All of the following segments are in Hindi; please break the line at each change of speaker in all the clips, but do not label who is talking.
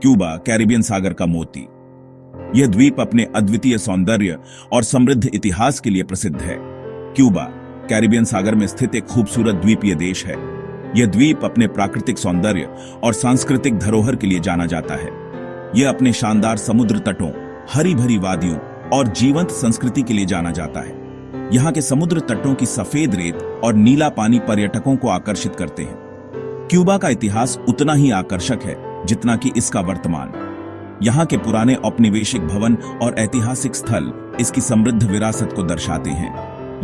क्यूबा कैरिबियन सागर का मोती। यह द्वीप अपने अद्वितीय सौंदर्य और समृद्ध इतिहास के लिए प्रसिद्ध है। क्यूबा कैरिबियन सागर में स्थित एक खूबसूरत द्वीपीय देश है। यह द्वीप अपने प्राकृतिक सौंदर्य और सांस्कृतिक धरोहर के लिए जाना जाता है। यह अपने शानदार समुद्र तटों, हरी भरी वादियों और जीवंत संस्कृति के लिए जाना जाता है। यहाँ के समुद्र तटों की सफेद रेत और नीला पानी पर्यटकों को आकर्षित करते हैं। क्यूबा का इतिहास उतना ही आकर्षक है जितना कि इसका वर्तमान। यहाँ के पुराने औपनिवेशिक भवन और ऐतिहासिक स्थल इसकी समृद्ध विरासत को दर्शाते हैं।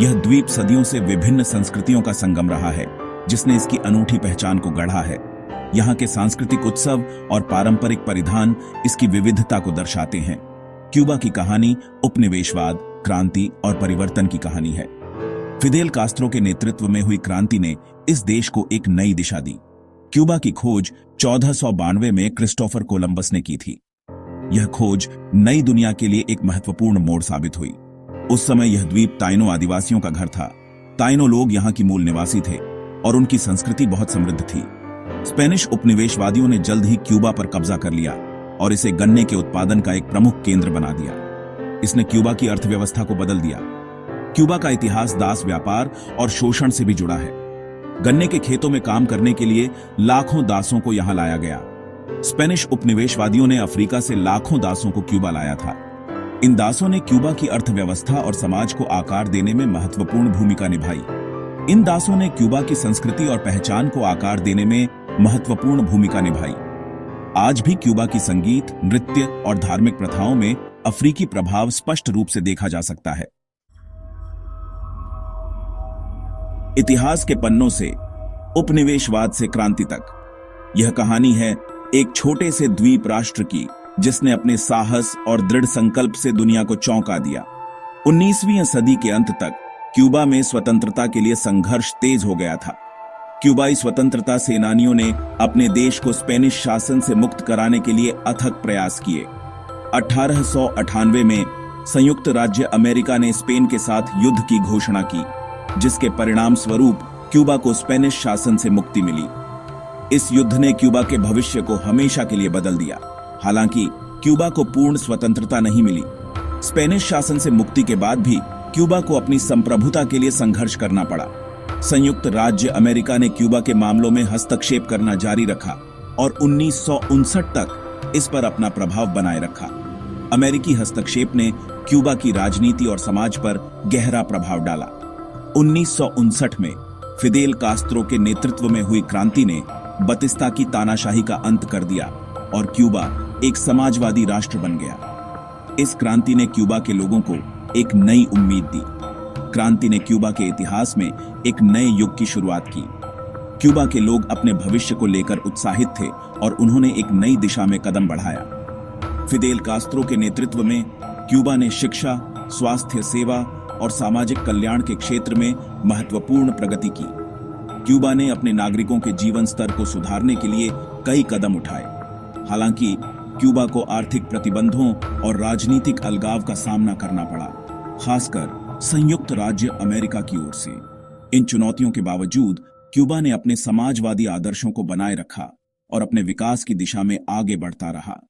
यह द्वीप सदियों से विभिन्न संस्कृतियों का संगम रहा है, जिसने इसकी अनूठी पहचान को गढ़ा है। यहाँ के सांस्कृतिक उत्सव और पारंपरिक परिधान इसकी विविधता को दर्शाते हैं। क्यूबा की कहानी उपनिवेशवाद, क्रांति और परिवर्तन की कहानी है। फिदेल कास्त्रो के नेतृत्व में हुई क्रांति ने इस देश को एक नई दिशा दी। क्यूबा की खोज 1492 में क्रिस्टोफर कोलंबस ने की थी। यह खोज नई दुनिया के लिए एक महत्वपूर्ण मोड़ साबित हुई। उस समय यह द्वीप ताइनो आदिवासियों का घर था। ताइनो लोग यहाँ की मूल निवासी थे और उनकी संस्कृति बहुत समृद्ध थी। स्पेनिश उपनिवेशवादियों ने जल्द ही क्यूबा पर कब्जा कर लिया और इसे गन्ने के उत्पादन का एक प्रमुख केंद्र बना दिया। इसने क्यूबा की अर्थव्यवस्था को बदल दिया। क्यूबा का इतिहास दास व्यापार और शोषण से भी जुड़ा है। गन्ने के खेतों में काम करने के लिए लाखों दासों को यहां लाया गया। स्पेनिश उपनिवेशवादियों ने अफ्रीका से लाखों दासों को क्यूबा लाया था। इन दासों ने क्यूबा की अर्थव्यवस्था और समाज को आकार देने में महत्वपूर्ण भूमिका निभाई। इन दासों ने क्यूबा की संस्कृति और पहचान को आकार देने में महत्वपूर्ण भूमिका निभाई। आज भी क्यूबा की संगीत, नृत्य और धार्मिक प्रथाओं में अफ्रीकी प्रभाव स्पष्ट रूप से देखा जा सकता है। इतिहास के पन्नों से उपनिवेशवाद से क्रांति तक यह कहानी है एक छोटे से द्वीप राष्ट्र की, जिसने अपने साहस और दृढ़ संकल्प से दुनिया को चौंका दिया। 19वीं सदी के अंत तक क्यूबा में स्वतंत्रता के लिए संघर्ष तेज हो गया था। क्यूबाई स्वतंत्रता सेनानियों ने अपने देश को स्पेनिश शासन से मुक्त कराने के लिए अथक प्रयास किए। 1898 में संयुक्त राज्य अमेरिका ने स्पेन के साथ युद्ध की घोषणा की, जिसके परिणाम स्वरूप क्यूबा को स्पेनिश शासन से मुक्ति मिली। इस युद्ध ने क्यूबा के भविष्य को हमेशा के लिए बदल दिया। हालांकि क्यूबा को पूर्ण स्वतंत्रता नहीं मिली। स्पेनिश शासन से मुक्ति के बाद भी क्यूबा को अपनी संप्रभुता के लिए संघर्ष करना पड़ा। संयुक्त राज्य अमेरिका ने क्यूबा के मामलों में हस्तक्षेप करना जारी रखा और 1959 तक इस पर अपना प्रभाव बनाए रखा। अमेरिकी हस्तक्षेप ने क्यूबा की राजनीति और समाज पर गहरा प्रभाव डाला। 1959 में फिदेल कास्त्रो के नेतृत्व में हुई क्रांति ने बतिस्ता की तानाशाही का अंत कर दिया और क्यूबा एक समाजवादी राष्ट्र बन गया। इस क्रांति ने क्यूबा के लोगों को एक नई उम्मीद दी। क्रांति ने क्यूबा के इतिहास में एक नए युग की शुरुआत की। क्यूबा के लोग अपने भविष्य को लेकर उत्साहित थे और उन्होंने एक नई दिशा में कदम बढ़ाया। फिदेल कास्त्रो के नेतृत्व में क्यूबा ने शिक्षा, स्वास्थ्य सेवा और सामाजिक कल्याण के क्षेत्र में महत्वपूर्ण प्रगति की। क्यूबा ने अपने नागरिकों के जीवन स्तर को सुधारने के लिए कई कदम उठाए। हालांकि क्यूबा को आर्थिक प्रतिबंधों और राजनीतिक अलगाव का सामना करना पड़ा, खासकर संयुक्त राज्य अमेरिका की ओर से। इन चुनौतियों के बावजूद क्यूबा ने अपने समाजवादी आदर्शों को बनाए रखा और अपने विकास की दिशा में आगे बढ़ता रहा।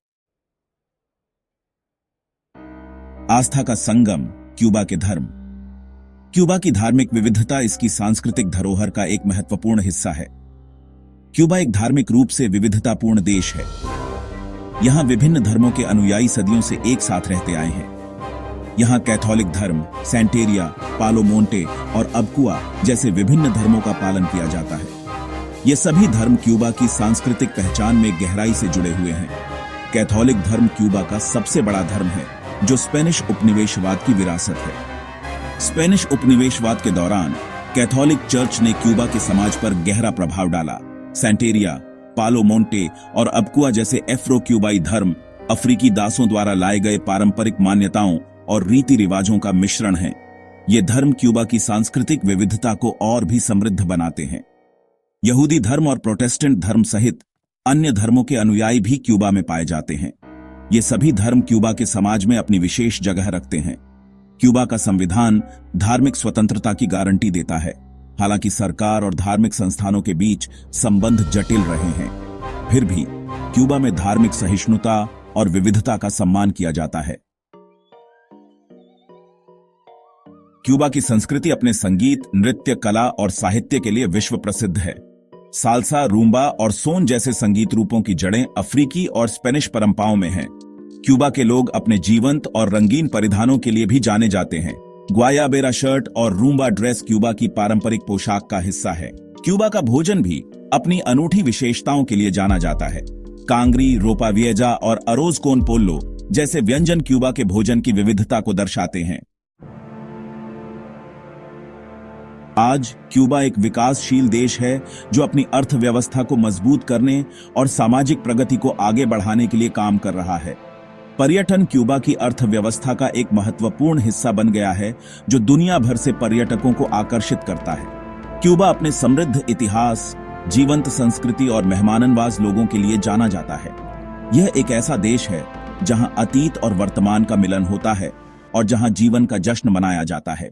आस्था का संगम, क्यूबा के धर्म। क्यूबा की धार्मिक विविधता इसकी सांस्कृतिक धरोहर का एक महत्वपूर्ण हिस्सा है। क्यूबा एक धार्मिक रूप से विविधतापूर्ण देश है। यहां विभिन्न धर्मों के अनुयायी सदियों से एक साथ रहते आए हैं। यहां कैथोलिक धर्म, सैंटेरिया, पालो मोंटे और अबकुआ जैसे विभिन्न धर्मों का पालन किया जाता है। ये सभी धर्म क्यूबा की सांस्कृतिक पहचान में गहराई से जुड़े हुए हैं। कैथोलिक धर्म क्यूबा का सबसे बड़ा धर्म है, जो स्पेनिश उपनिवेशवाद की विरासत है। स्पेनिश उपनिवेशवाद के दौरान कैथोलिक चर्च ने क्यूबा के समाज पर गहरा प्रभाव डाला। सैंटेरिया, पालो मोंटे और अबकुआ जैसे एफ्रो क्यूबाई धर्म अफ्रीकी दासों द्वारा लाए गए पारंपरिक मान्यताओं और रीति रिवाजों का मिश्रण है। ये धर्म क्यूबा की सांस्कृतिक विविधता को और भी समृद्ध बनाते हैं। यहूदी धर्म और प्रोटेस्टेंट धर्म सहित अन्य धर्मों के अनुयायी भी क्यूबा में पाए जाते हैं। ये सभी धर्म क्यूबा के समाज में अपनी विशेष जगह रखते हैं। क्यूबा का संविधान धार्मिक स्वतंत्रता की गारंटी देता है। हालांकि सरकार और धार्मिक संस्थानों के बीच संबंध जटिल रहे हैं। फिर भी क्यूबा में धार्मिक सहिष्णुता और विविधता का सम्मान किया जाता है। क्यूबा की संस्कृति अपने संगीत, नृत्य, कला और साहित्य के लिए विश्व प्रसिद्ध है। साल्सा, रूम्बा और सोन जैसे संगीत रूपों की जड़ें अफ्रीकी और स्पेनिश परंपराओं में हैं। क्यूबा के लोग अपने जीवंत और रंगीन परिधानों के लिए भी जाने जाते हैं। ग्वायाबेरा शर्ट और रूम्बा ड्रेस क्यूबा की पारंपरिक पोशाक का हिस्सा है। क्यूबा का भोजन भी अपनी अनूठी विशेषताओं के लिए जाना जाता है। कांगरी, रोपा विएजा और अरोज कोन पोल्लो जैसे व्यंजन क्यूबा के भोजन की विविधता को दर्शाते हैं। आज क्यूबा एक विकासशील देश है जो अपनी अर्थव्यवस्था को मजबूत करने और सामाजिक प्रगति को आगे बढ़ाने के लिए काम कर रहा है। पर्यटन क्यूबा की अर्थव्यवस्था का एक महत्वपूर्ण हिस्सा बन गया है, जो दुनिया भर से पर्यटकों को आकर्षित करता है। क्यूबा अपने समृद्ध इतिहास, जीवंत संस्कृति और मेहमाननवाज लोगों के लिए जाना जाता है। यह एक ऐसा देश है जहां अतीत और वर्तमान का मिलन होता है और जहां जीवन का जश्न मनाया जाता है।